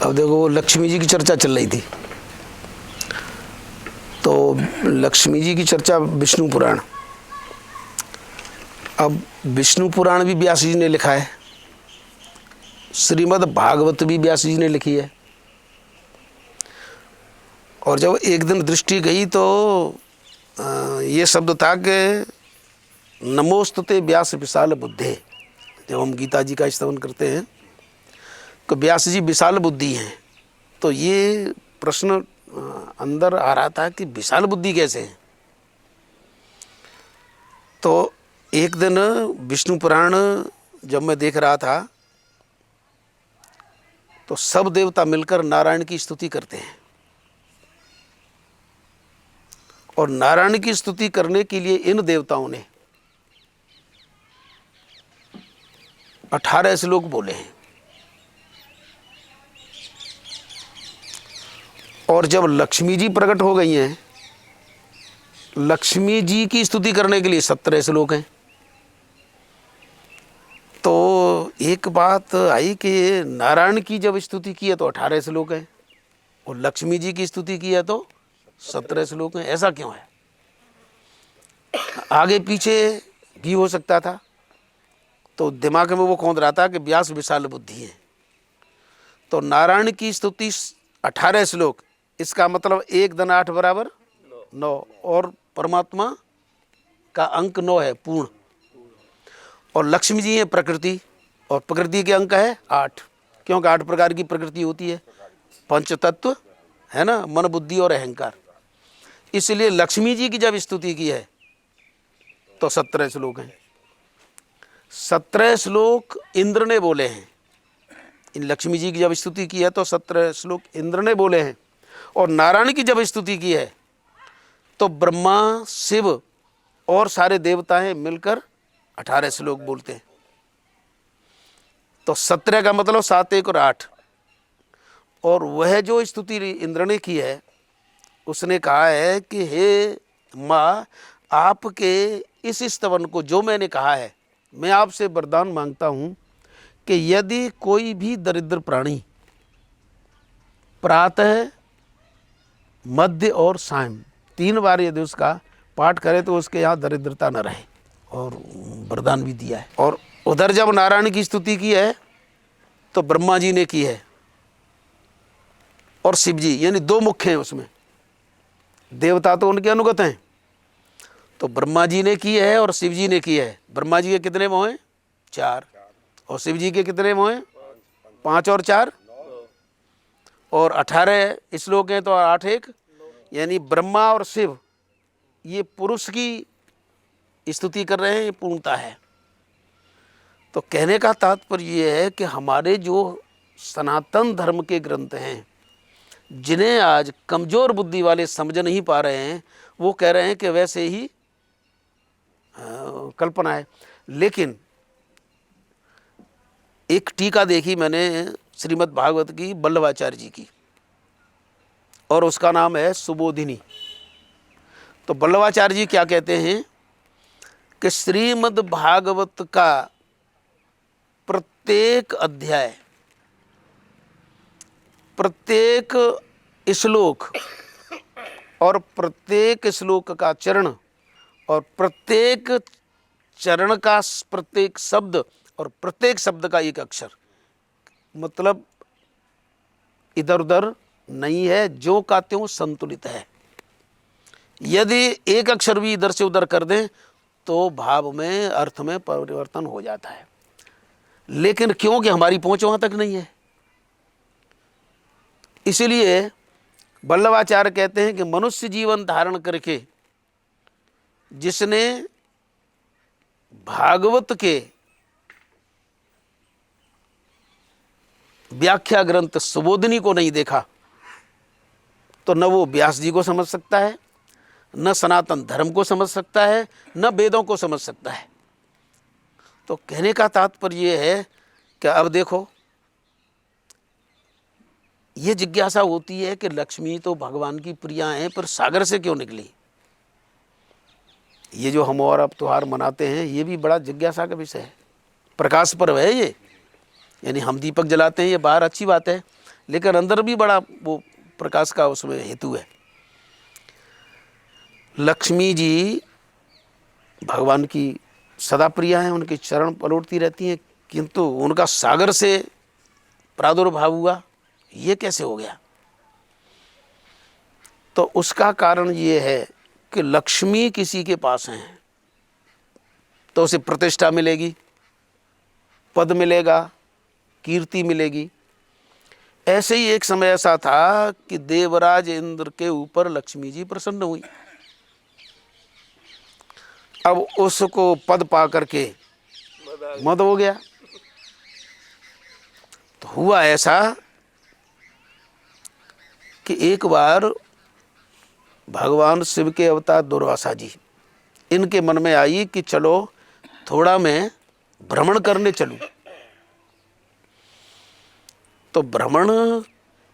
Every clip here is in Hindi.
अब देखो लक्ष्मी जी की चर्चा चल रही थी, तो लक्ष्मी जी की चर्चा विष्णु पुराण। अब विष्णु पुराण भी व्यास जी ने लिखा है, श्रीमद् भागवत भी व्यास जी ने लिखी है। और जब एक दिन दृष्टि गई तो ये शब्द था कि नमोस्तुते व्यास विशाल बुद्धे। जब हम गीता जी का स्तवन करते हैं तो व्यास जी विशाल बुद्धि हैं, तो ये प्रश्न अंदर आ रहा था कि विशाल बुद्धि कैसे है। तो एक दिन विष्णु पुराण जब मैं देख रहा था तो सब देवता मिलकर नारायण की स्तुति करते हैं, और नारायण की स्तुति करने के लिए इन देवताओं ने 18 श्लोक बोले हैं। और जब लक्ष्मी जी प्रकट हो गई हैं, लक्ष्मी जी की स्तुति करने के लिए 17 श्लोक हैं। तो एक बात आई कि नारायण की जब स्तुति की है तो 18 श्लोक हैं, और लक्ष्मी जी की स्तुति की है तो 17 श्लोक हैं। ऐसा क्यों है? आगे पीछे भी हो सकता था, तो दिमाग में वो कौंध रहा था कि व्यास विशाल बुद्धि है, तो नारायण की स्तुति 18 श्लोक, इसका मतलब 1 × 8 = 9, और परमात्मा का अंक 9 है पूर्ण, और लक्ष्मी जी है प्रकृति, और प्रकृति के अंक है 8, क्योंकि 8 प्रकार की प्रकृति होती है, पंच तत्व है ना, मन बुद्धि और अहंकार। इसलिए लक्ष्मी जी की जब स्तुति की है तो 17 श्लोक हैं। 17 श्लोक इंद्र ने बोले हैं। इन लक्ष्मी जी की जब स्तुति की है तो 17 श्लोक इंद्र ने बोले हैं, और नारायण की जब स्तुति की है तो ब्रह्मा, शिव और सारे देवताएं मिलकर 18 श्लोक बोलते हैं। तो 17 का मतलब 7, 1 और 8। और वह जो स्तुति इंद्र ने की है, उसने कहा है कि हे माँ, आपके इस स्तवन को जो मैंने कहा है, मैं आपसे वरदान मांगता हूँ कि यदि कोई भी दरिद्र प्राणी प्रातः, मध्य और सायं 3 बार यदि उसका पाठ करे तो उसके यहाँ दरिद्रता न रहे, और वरदान भी दिया है। और उधर जब नारायण की स्तुति की है तो ब्रह्मा जी ने की है और शिव जी, यानी 2 मुख्य हैं उसमें, देवता तो उनके अनुगत हैं। तो ब्रह्मा जी ने की है और शिव जी ने की है। ब्रह्मा जी के कितने मोह हैं? 4, और शिव जी के कितने मोह हैं? 5 और 4, और 18 श्लोक हैं तो 8, 1, यानी ब्रह्मा और शिव ये पुरुष की स्तुति कर रहे हैं, ये पूर्णता है। तो कहने का तात्पर्य ये है कि हमारे जो सनातन धर्म के ग्रंथ हैं, जिन्हें आज कमज़ोर बुद्धि वाले समझ नहीं पा रहे हैं, वो कह रहे हैं कि वैसे ही कल्पना है। लेकिन एक टीका देखी मैंने श्रीमद् भागवत की वल्लभाचार्य जी की, और उसका नाम है सुबोधिनी। तो वल्लभाचार्य जी क्या कहते हैं कि श्रीमद् भागवत का प्रत्येक अध्याय, प्रत्येक श्लोक और प्रत्येक श्लोक का चरण और प्रत्येक चरण का प्रत्येक शब्द और प्रत्येक शब्द का एक अक्षर, मतलब इधर उधर नहीं है, जो का त्यों संतुलित है। यदि एक अक्षर भी इधर से उधर कर दें तो भाव में, अर्थ में परिवर्तन हो जाता है। लेकिन क्योंकि हमारी पहुंच वहां तक नहीं है, इसलिए वल्लभाचार्य कहते हैं कि मनुष्य जीवन धारण करके जिसने भागवत के व्याख्या ग्रंथ सुबोधिनी को नहीं देखा, तो न वो व्यास जी को समझ सकता है, न सनातन धर्म को समझ सकता है, न वेदों को समझ सकता है। तो कहने का तात्पर्य ये है कि अब देखो, ये जिज्ञासा होती है कि लक्ष्मी तो भगवान की प्रिया हैं, पर सागर से क्यों निकली? ये जो हम और अब त्योहार मनाते हैं, ये भी बड़ा जिज्ञासा का विषय है। प्रकाश पर्व है ये, यानी हम दीपक जलाते हैं, ये बाहर अच्छी बात है, लेकिन अंदर भी बड़ा वो प्रकाश का उसमें हेतु है। लक्ष्मी जी भगवान की सदा प्रिया हैं, उनके चरण पलोटती रहती हैं, किंतु उनका सागर से प्रादुर्भाव हुआ, ये कैसे हो गया? तो उसका कारण ये है कि लक्ष्मी किसी के पास हैं तो उसे प्रतिष्ठा मिलेगी, पद मिलेगा, कीर्ति मिलेगी। ऐसे ही एक समय ऐसा था कि देवराज इंद्र के ऊपर लक्ष्मी जी प्रसन्न हुई। अब उसको पद पा करके मद हो गया। तो हुआ ऐसा कि एक बार भगवान शिव के अवतार दुर्वासा जी, इनके मन में आई कि चलो थोड़ा मैं भ्रमण करने चलूं। तो भ्रमण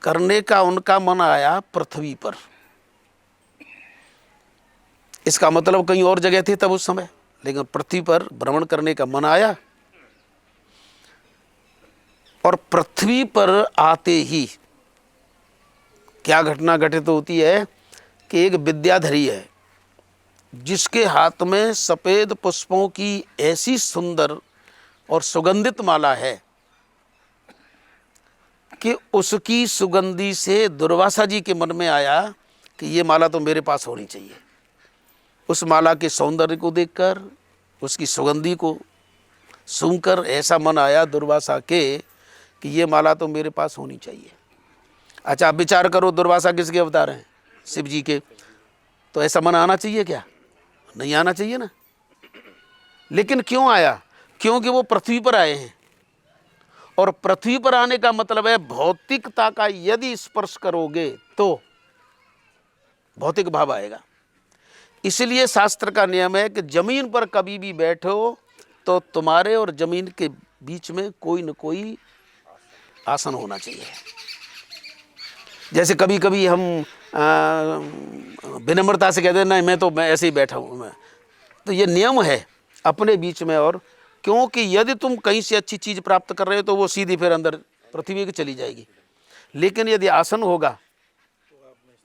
करने का उनका मन आया पृथ्वी पर। इसका मतलब कहीं और जगह थे तब उस समय, लेकिन पृथ्वी पर भ्रमण करने का मन आया। और पृथ्वी पर आते ही क्या घटना घटित होती है कि एक विद्याधरी है जिसके हाथ में सफेद पुष्पों की ऐसी सुंदर और सुगंधित माला है कि उसकी सुगंधी से दुर्वासा जी के मन में आया कि ये माला तो मेरे पास होनी चाहिए। उस माला के सौंदर्य को देखकर, उसकी सुगंधी को सूंघकर ऐसा मन आया दुर्वासा के कि ये माला तो मेरे पास होनी चाहिए। अच्छा, आप विचार करो, दुर्वासा किसके अवतार हैं? शिव जी के। तो ऐसा मन आना चाहिए क्या? नहीं आना चाहिए ना। लेकिन क्यों आया? क्योंकि वो पृथ्वी पर आए हैं, और पृथ्वी पर आने का मतलब है भौतिकता का यदि स्पर्श करोगे तो भौतिक भाव आएगा। इसलिए शास्त्र का नियम है कि जमीन पर कभी भी बैठो तो तुम्हारे और जमीन के बीच में कोई न कोई आसन होना चाहिए। जैसे कभी कभी हम विनम्रता से कहते हैं नहीं मैं ऐसे ही बैठा हूँ मैं, तो ये नियम है अपने बीच में। और क्योंकि यदि तुम कहीं से अच्छी चीज़ प्राप्त कर रहे हो तो वो सीधी फिर अंदर पृथ्वी की चली जाएगी। लेकिन यदि आसन होगा,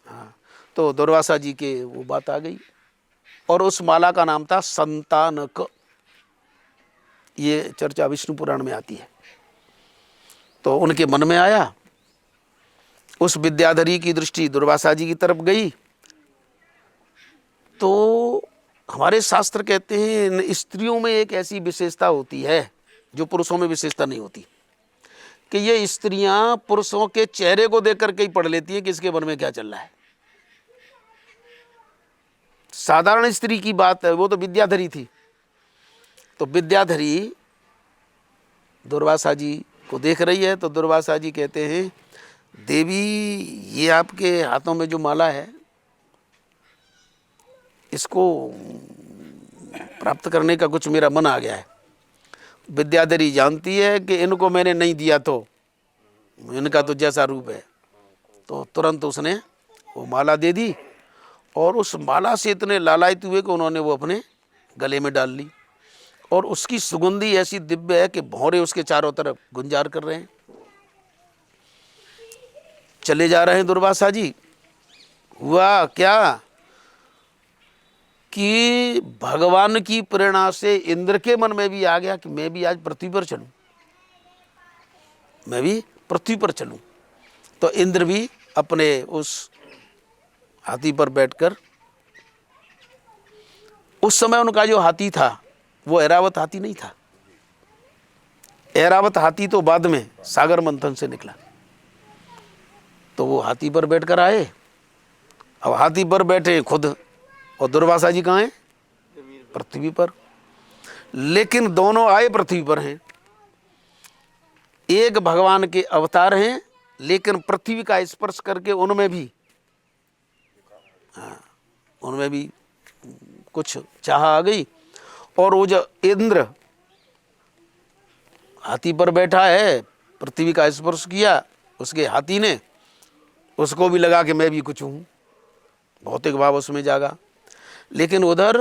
हाँ, तो दुर्वासा जी के वो बात आ गई। और उस माला का नाम था संतानक। ये चर्चा विष्णु पुराण में आती है। तो उनके मन में आया, उस विद्याधरी की दृष्टि दुर्वासा जी की तरफ गई। तो हमारे शास्त्र कहते हैं स्त्रियों में एक ऐसी विशेषता होती है जो पुरुषों में विशेषता नहीं होती, कि ये स्त्रियां पुरुषों के चेहरे को देख करके ही पढ़ लेती है कि इसके मन में क्या चल रहा है। साधारण स्त्री की बात है, वो तो विद्याधरी थी। तो विद्याधरी दुर्वासा जी को देख रही है। तो दुर्वासा जी कहते हैं, देवी ये आपके हाथों में जो माला है इसको प्राप्त करने का कुछ मेरा मन आ गया है। विद्याधरी जानती है कि इनको मैंने नहीं दिया तो इनका तो जैसा रूप है। तो तुरंत उसने वो माला दे दी, और उस माला से इतने लालायित हुए कि उन्होंने वो अपने गले में डाल ली। और उसकी सुगंधी ऐसी दिव्य है कि भौरे उसके चारों तरफ गुंजार कर रहे हैं। चले जा रहे हैं दुर्वासा जी। हुआ क्या कि भगवान की प्रेरणा से इंद्र के मन में भी आ गया कि मैं भी आज पृथ्वी पर चलूं, मैं भी पृथ्वी पर चलूं। तो इंद्र भी अपने उस हाथी पर बैठकर, उस समय उनका जो हाथी था वो ऐरावत हाथी नहीं था। ऐरावत हाथी तो बाद में सागर मंथन से निकला। तो वो हाथी पर बैठकर आए। अब हाथी पर बैठे खुद, और दुर्वासा जी कहाँ हैं? पृथ्वी पर। लेकिन दोनों आए पृथ्वी पर हैं। एक भगवान के अवतार हैं, लेकिन पृथ्वी का स्पर्श करके उनमें भी, हाँ, उनमें भी कुछ चाह आ गई। और वो जो इंद्र हाथी पर बैठा है, पृथ्वी का स्पर्श किया उसके हाथी ने, उसको भी लगा कि मैं भी कुछ हूँ, भौतिक भाव उसमें जागा। लेकिन उधर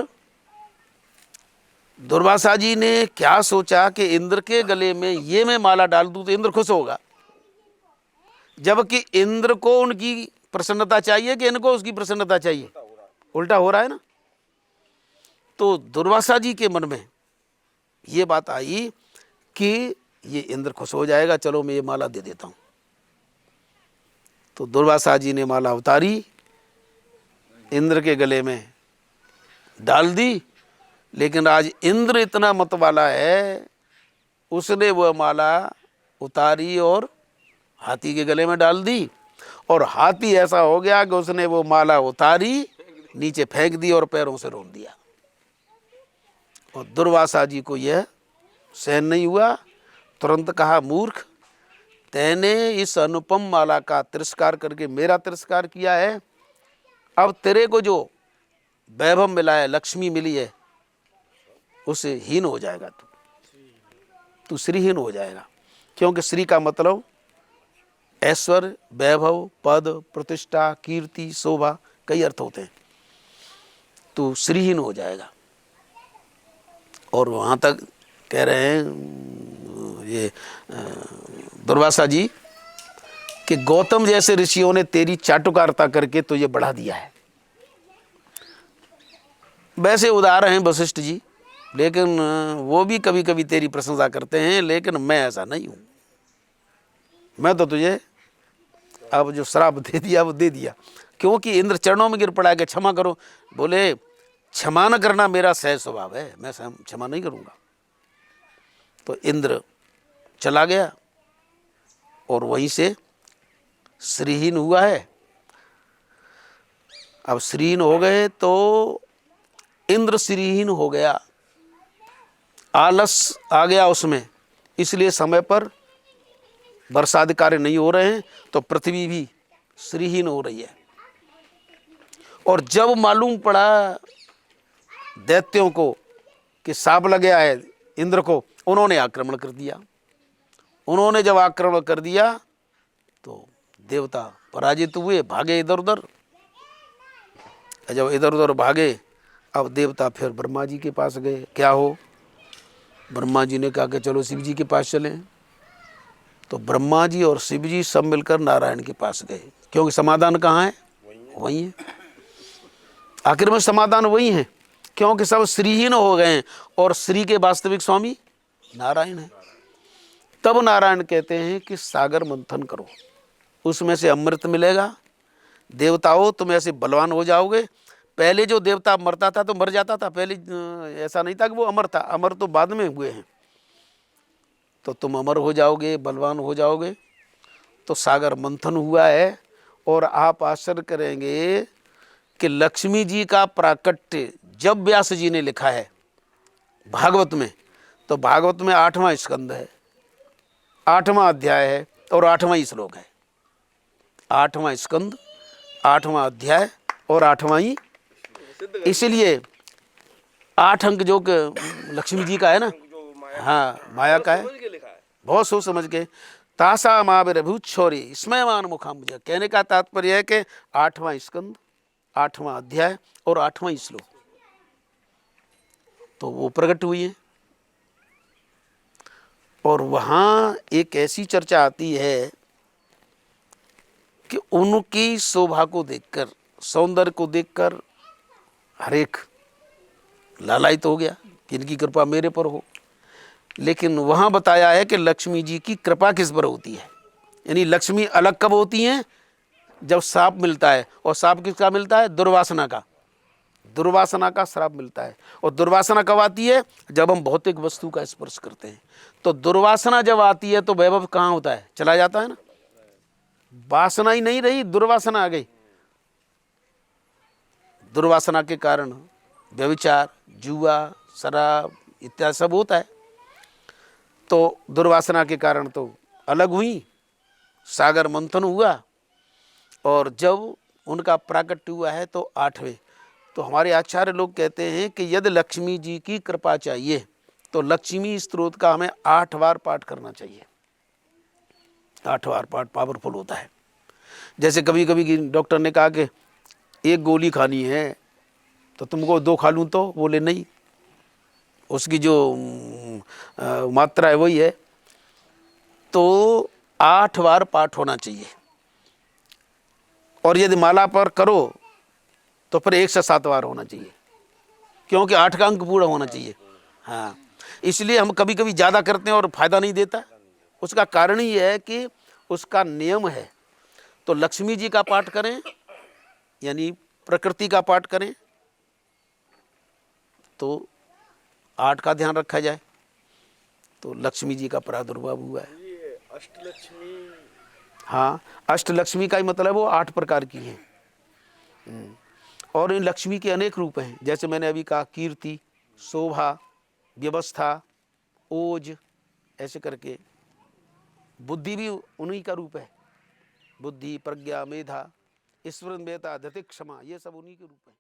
दुर्वासा जी ने क्या सोचा कि इंद्र के गले में ये मैं माला डाल दूं तो इंद्र खुश होगा। जबकि इंद्र को उनकी प्रसन्नता चाहिए कि इनको उसकी प्रसन्नता चाहिए, उल्टा हो रहा है ना। तो दुर्वासा जी के मन में ये बात आई कि ये इंद्र खुश हो जाएगा, चलो मैं ये माला दे देता हूं। तो दुर्वासा जी ने माला उतारी, इंद्र के गले में डाल दी। लेकिन आज इंद्र इतना मत वाला है, उसने वह माला उतारी और हाथी के गले में डाल दी, और हाथी ऐसा हो गया कि उसने वो माला उतारी, नीचे फेंक दी और पैरों से रोक दिया। और दुर्वासा जी को यह सहन नहीं हुआ। तुरंत कहा, मूर्ख, तैने इस अनुपम माला का तिरस्कार करके मेरा तिरस्कार किया है। अब तेरे को जो वैभव मिला है, लक्ष्मी मिली है, उससे हीन हो जाएगा, तू श्रीहीन हो जाएगा। क्योंकि श्री का मतलब ऐश्वर्य, वैभव, पद, प्रतिष्ठा, कीर्ति, शोभा, कई अर्थ होते हैं। तू श्रीहीन हो जाएगा। और वहां तक कह रहे हैं ये दुर्वासा जी कि गौतम जैसे ऋषियों ने तेरी चाटुकारिता करके तुझे बढ़ा दिया है। वैसे उदार हैं वशिष्ठ जी, लेकिन वो भी कभी कभी तेरी प्रशंसा करते हैं, लेकिन मैं ऐसा नहीं हूं। मैं तो तुझे अब जो श्राप दे दिया वो दे दिया। क्योंकि इंद्र चरणों में गिर पड़ा कि क्षमा करो। बोले, क्षमा न करना मेरा सहज स्वभाव है, मैं क्षमा नहीं करूंगा। तो इंद्र चला गया और वहीं से श्रीहीन हुआ है। अब श्रीहीन हो गए तो इंद्र श्रीहीन हो गया, आलस आ गया उसमें, इसलिए समय पर वर्षादि कार्य नहीं हो रहे हैं, तो पृथ्वी भी श्रीहीन हो रही है। और जब मालूम पड़ा दैत्यों को कि साप लग गया है इंद्र को, उन्होंने आक्रमण कर दिया। उन्होंने जब आक्रमण कर दिया तो देवता पराजित हुए, भागे इधर उधर। जब इधर उधर भागे, अब देवता फिर ब्रह्मा जी के पास गए। क्या हो? ब्रह्मा जी ने कहा कि चलो शिव जी के पास चलें। तो ब्रह्मा जी और शिव जी सब मिलकर नारायण के पास गए, क्योंकि समाधान कहाँ है? वही है। आखिर में समाधान वही है, क्योंकि सब श्रीहीन हो गए हैं और श्री के वास्तविक स्वामी नारायण है। तब नारायण कहते हैं कि सागर मंथन करो, उसमें से अमृत मिलेगा। देवताओं, तुम ऐसे बलवान हो जाओगे। पहले जो देवता मरता था तो मर जाता था, पहले ऐसा नहीं था कि वो अमर था, अमर तो बाद में हुए हैं। तो तुम अमर हो जाओगे, बलवान हो जाओगे। तो सागर मंथन हुआ है। और आप आश्चर्य करेंगे कि लक्ष्मी जी का प्राकट्य जब व्यास जी ने लिखा है भागवत में, तो भागवत में 8वां स्कंद है, 8वां अध्याय है और 8वां ही श्लोक है। 8वां स्कंद, 8वां अध्याय और 8वां ही। इसलिए 8 अंक जो लक्ष्मी जी का है ना, हाँ, माया का है, बहुत सोच समझ के। तासा माविर्भूत छोरी स्मयमान मुखा, मुझे कहने का तात्पर्य है कि 8वां स्कंद, 8वां अध्याय और 8वां श्लोक, तो वो प्रकट हुई है। और वहां एक ऐसी चर्चा आती है कि उनकी शोभा को देखकर, सौंदर्य को देखकर हर एक लालायित हो गया कि इनकी कृपा मेरे पर हो। लेकिन वहां बताया है कि लक्ष्मी जी की कृपा किस पर होती है, यानी लक्ष्मी अलग कब होती हैं? जब श्राप मिलता है। और श्राप किसका मिलता है? दुर्वासना का। दुर्वासना का श्राप मिलता है। और दुर्वासना कब आती है? जब हम भौतिक वस्तु का स्पर्श करते हैं। तो दुर्वासना जब आती है तो वैभव कहाँ होता है? चला जाता है ना। वासना ही नहीं रही, दुर्वासना आ गई। दुर्वासना के कारण व्यभिचार, जुआ, शराब इत्यादि सब होता है। तो दुर्वासना के कारण तो अलग हुई, सागर मंथन हुआ। और जब उनका प्राकट्य हुआ है तो 8वें, तो हमारे आचार्य लोग कहते हैं कि यदि लक्ष्मी जी की कृपा चाहिए तो लक्ष्मी स्तोत्र का हमें 8 बार पाठ करना चाहिए। 8 बार पाठ पावरफुल होता है। जैसे कभी कभी डॉक्टर ने कहा कि 1 गोली खानी है तो तुमको 2 खा लूँ, तो बोले नहीं, उसकी जो मात्रा है वही है। तो 8 बार पाठ होना चाहिए। और यदि माला पर करो तो फिर 1 से 7 बार होना चाहिए, क्योंकि 8 का अंक पूरा होना चाहिए। हाँ, इसलिए हम कभी कभी ज़्यादा करते हैं और फायदा नहीं देता। उसका कारण ही है कि उसका नियम है। तो लक्ष्मी जी का पाठ करें, यानी प्रकृति का पाठ करें, तो 8 का ध्यान रखा जाए, तो लक्ष्मी जी का प्रादुर्भाव हुआ है। ये अष्टलक्ष्मी, हाँ, अष्टलक्ष्मी का ही मतलब वो 8 प्रकार की हैं। और इन लक्ष्मी के अनेक रूप हैं, जैसे मैंने अभी कहा, कीर्ति, शोभा, व्यवस्था, ओज, ऐसे करके। बुद्धि भी उन्हीं का रूप है। बुद्धि, प्रज्ञा, मेधा, ईश्वर, मेधा, धति, क्षमा, ये सब उन्हीं के रूप हैं।